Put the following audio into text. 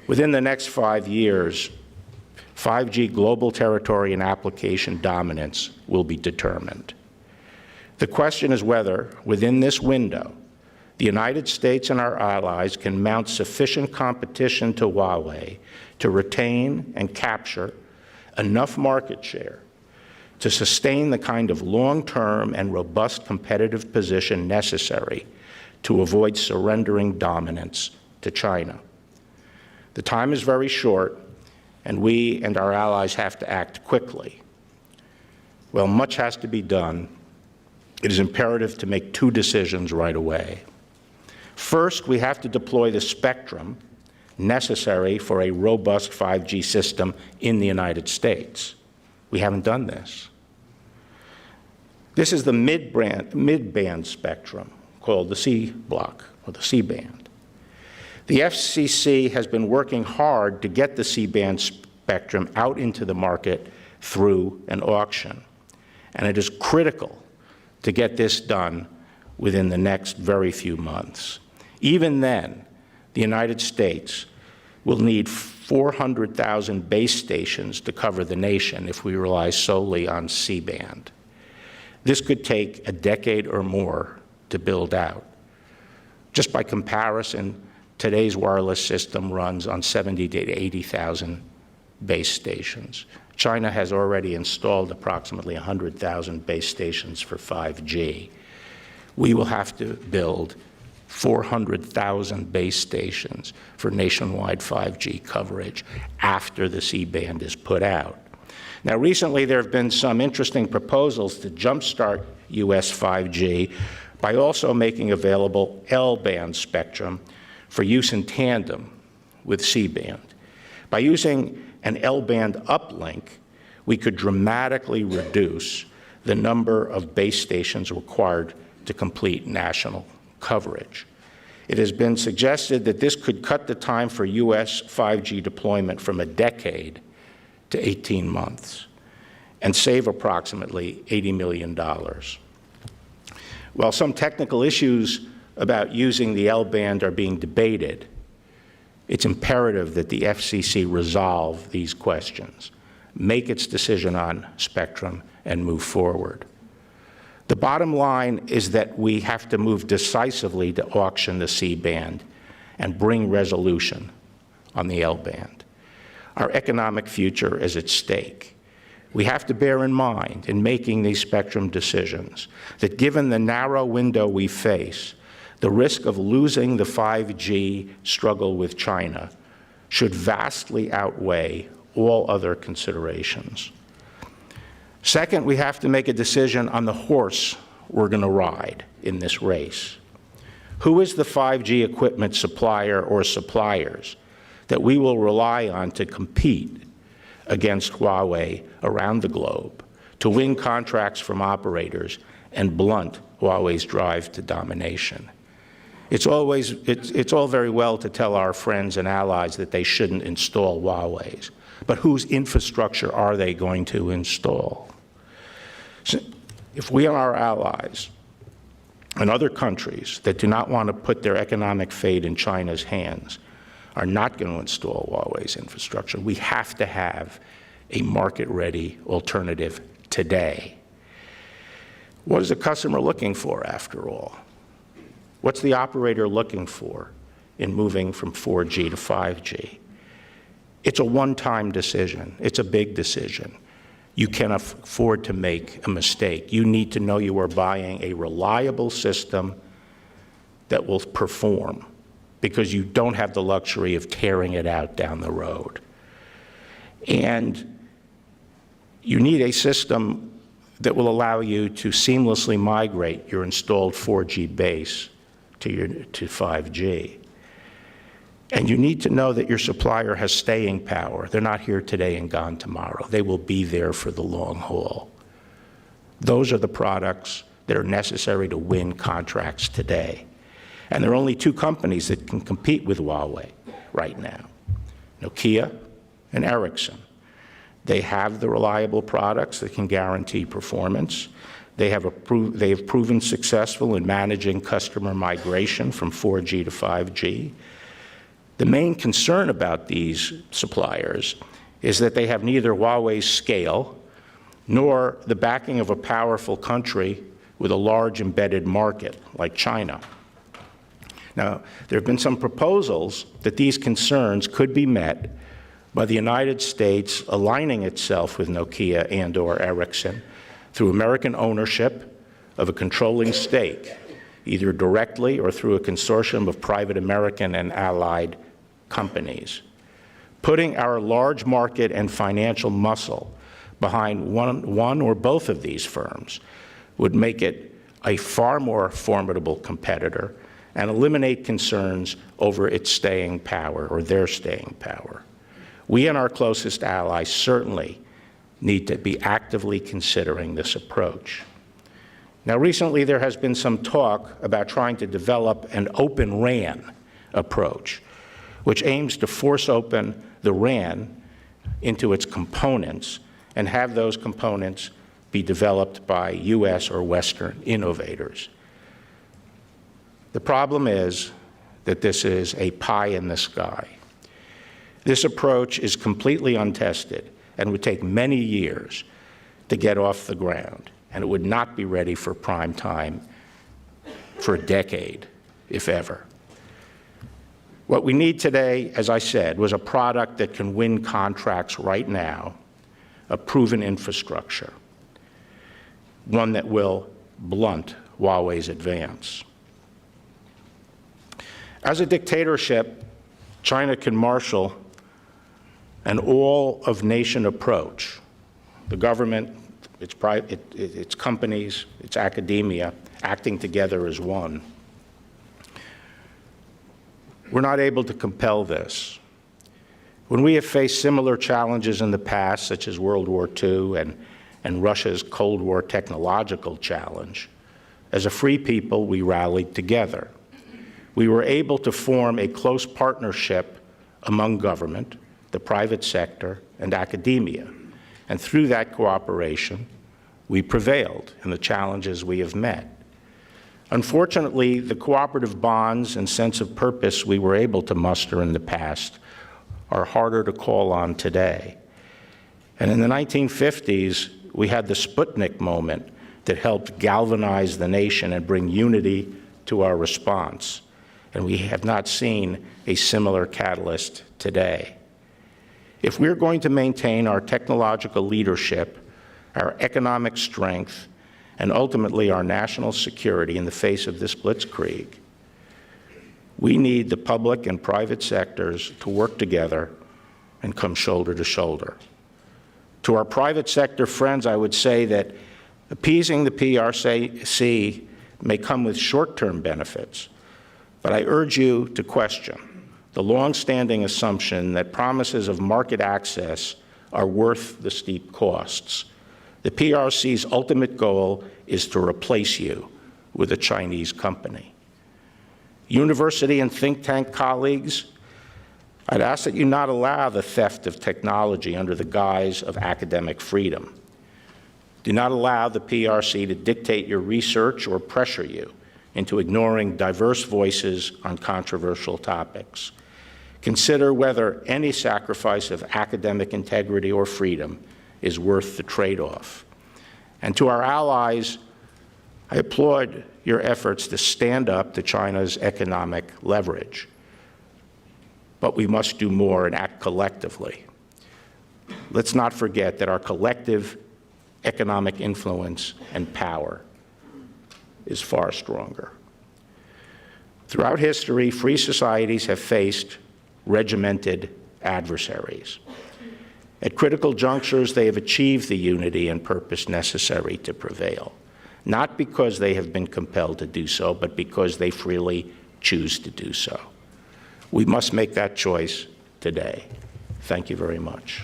Within the next 5 years, 5G global territory and application dominance will be determined. The question is whether, within this window, the United States and our allies can mount sufficient competition to Huawei to retain and capture enough market share to sustain the kind of long-term and robust competitive position necessary to avoid surrendering dominance to China. The time is very short, and we and our allies have to act quickly. While much has to be done, it is imperative to make 2 decisions right away. First, we have to deploy the spectrum necessary for a robust 5G system in the United States. We haven't done this. This is the mid-band spectrum called the C block, or the C-band. The FCC has been working hard to get the C-band spectrum out into the market through an auction, and it is critical to get this done within the next very few months. Even then, the United States will need 400,000 base stations to cover the nation if we rely solely on C-band. This could take a decade or more to build out. Just by comparison, today's wireless system runs on 70,000 to 80,000 base stations. China has already installed approximately 100,000 base stations for 5G. We will have to build 400,000 base stations for nationwide 5G coverage after the C-band is put out. Now, recently there have been some interesting proposals to jumpstart U.S. 5G by also making available L-band spectrum for use in tandem with C-band. By using an L-band uplink, we could dramatically reduce the number of base stations required to complete national coverage. It has been suggested that this could cut the time for U.S. 5G deployment from a decade to 18 months and save approximately $80 million. While some technical issues about using the L-band are being debated, it's imperative that the FCC resolve these questions, make its decision on spectrum, and move forward. The bottom line is that we have to move decisively to auction the C-band and bring resolution on the L-band. Our economic future is at stake. We have to bear in mind, in making these spectrum decisions, that given the narrow window we face, the risk of losing the 5G struggle with China should vastly outweigh all other considerations. Second, we have to make a decision on the horse we're going to ride in this race. Who is the 5G equipment supplier or suppliers that we will rely on to compete against Huawei around the globe, to win contracts from operators and blunt Huawei's drive to domination? It's all very well to tell our friends and allies that they shouldn't install Huawei's, but whose infrastructure are they going to install? So if we and our allies and other countries that do not want to put their economic fate in China's hands are not going to install Huawei's infrastructure, we have to have a market-ready alternative today. What is the customer looking for, after all? What's the operator looking for in moving from 4G to 5G? It's a one-time decision. It's a big decision. You can't afford to make a mistake. You need to know you are buying a reliable system that will perform, because you don't have the luxury of tearing it out down the road. And you need a system that will allow you to seamlessly migrate your installed 4G base to 5G. And you need to know that your supplier has staying power. They're not here today and gone tomorrow. They will be there for the long haul. Those are the products that are necessary to win contracts today. And there are only 2 companies that can compete with Huawei right now, Nokia and Ericsson. They have the reliable products that can guarantee performance. They have proven successful in managing customer migration from 4G to 5G. The main concern about these suppliers is that they have neither Huawei's scale nor the backing of a powerful country with a large embedded market like China. Now, there have been some proposals that these concerns could be met by the United States aligning itself with Nokia and/or Ericsson through American ownership of a controlling stake, either directly or through a consortium of private American and allied companies. Putting our large market and financial muscle behind one or both of these firms would make it a far more formidable competitor and eliminate concerns over its staying power or their staying power. We and our closest allies certainly need to be actively considering this approach. Now, recently there has been some talk about trying to develop an open RAN approach, which aims to force open the RAN into its components and have those components be developed by U.S. or Western innovators. The problem is that this is a pie in the sky. This approach is completely untested and would take many years to get off the ground, and it would not be ready for prime time for a decade, if ever. What we need today, as I said, was a product that can win contracts right now, a proven infrastructure, one that will blunt Huawei's advance. As a dictatorship, China can marshal an all-of-nation approach. The government, its companies, its academia, acting together as one. We're not able to compel this. When we have faced similar challenges in the past, such as World War II and Russia's Cold War technological challenge, as a free people, we rallied together. We were able to form a close partnership among government, the private sector, and academia. And through that cooperation, we prevailed in the challenges we have met. Unfortunately, the cooperative bonds and sense of purpose we were able to muster in the past are harder to call on today. And in the 1950s, we had the Sputnik moment that helped galvanize the nation and bring unity to our response. And we have not seen a similar catalyst today. If we're going to maintain our technological leadership, our economic strength, and ultimately our national security in the face of this blitzkrieg, we need the public and private sectors to work together and come shoulder to shoulder. To our private sector friends, I would say that appeasing the PRC may come with short-term benefits, but I urge you to question the long-standing assumption that promises of market access are worth the steep costs. The PRC's ultimate goal is to replace you with a Chinese company. University and think tank colleagues, I'd ask that you not allow the theft of technology under the guise of academic freedom. Do not allow the PRC to dictate your research or pressure you into ignoring diverse voices on controversial topics. Consider whether any sacrifice of academic integrity or freedom is worth the trade-off. And to our allies, I applaud your efforts to stand up to China's economic leverage. But we must do more and act collectively. Let's not forget that our collective economic influence and power is far stronger. Throughout history, free societies have faced regimented adversaries. At critical junctures, they have achieved the unity and purpose necessary to prevail, not because they have been compelled to do so, but because they freely choose to do so. We must make that choice today. Thank you very much.